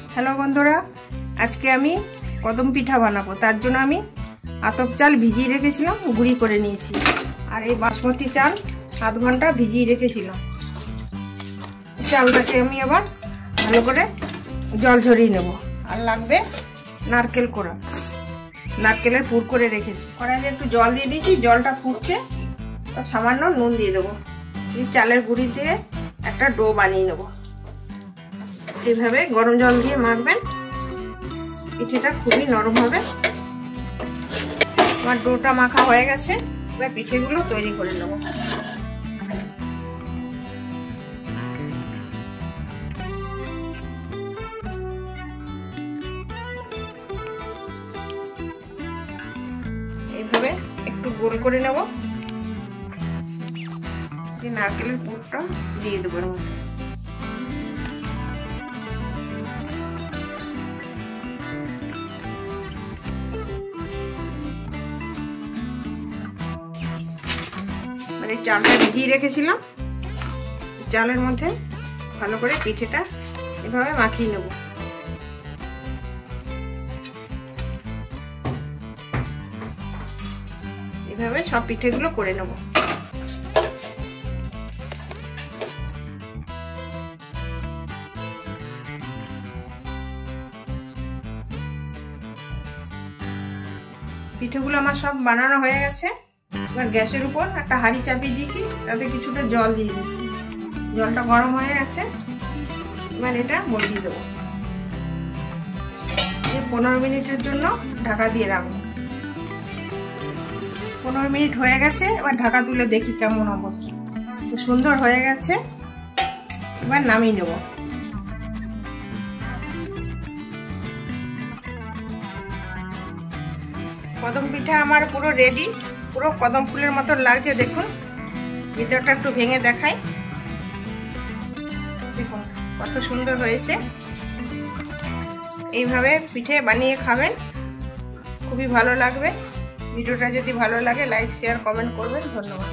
Hello बंधुरा आज के आमी कदम पिठा बानाबो तार जोन्नो आमी आतप चाल भिजिए रेखेछिलाम गुड़ी करे निয়েছি और ये बासमती चाल आध घंटा भिजिए रेखेछिलाम। चालटाके आमी आबार भालो करे जल झरिয়ে नेब और लागबे नारकेल कोड़ा नारकेलेर पुर करे रेखेছি। कड़ाইতে একটু জল দিয়ে দিয়েছি, জলটা ফুটছে আর সামান্য নুন দিয়ে দেব। এই চালের গুঁড়ি দিয়ে একটা ডো বানিয়ে নেব। এইভাবে গরম জল দিয়ে মাখবেন, পিঠেটা খুবই নরম হবে। আমার ডোটা মাখা হয়ে গেছে, এবার পিঠেগুলো তৈরি করে নেব। এইভাবে একটু গোল করে নেব, নারকেলের পুরটা দিয়ে দেবো এর মধ্যে। মানে চালটা ভিজিয়ে রেখেছিলাম, চালের মধ্যে ভালো করে পিঠেটা এভাবে মাখিয়ে নেব। এভাবে সব পিঠেগুলো করে নেব। পিঠেগুলো আমার সব বানানো হয়ে গেছে। এবার গ্যাসের উপর একটা হাঁড়ি চাপিয়ে দিয়েছি, তাতে কিছুটা জল দিয়ে দিয়েছি। জলটা গরম হয়ে গেছে, এবার এটা বসিয়ে দেবো। 15 মিনিটের জন্য ঢাকা দিয়ে রাখবো। 15 মিনিট হয়ে গেছে, এবার ঢাকা তুলে দেখি কেমন অবস্থা। সুন্দর হয়ে গেছে, এবার নামিয়ে নেব। কদম পিঠা আমার পুরো রেডি, পুরো কদম ফুলের মতো লাগছে। দেখুন ভিতরটা একটু ভেঙে দেখাই, দেখুন কত সুন্দর হয়েছে। এইভাবে পিঠে বানিয়ে খাবেন, খুবই ভালো লাগবে। ভিডিওটা যদি ভালো লাগে লাইক শেয়ার কমেন্ট করবেন। ধন্যবাদ।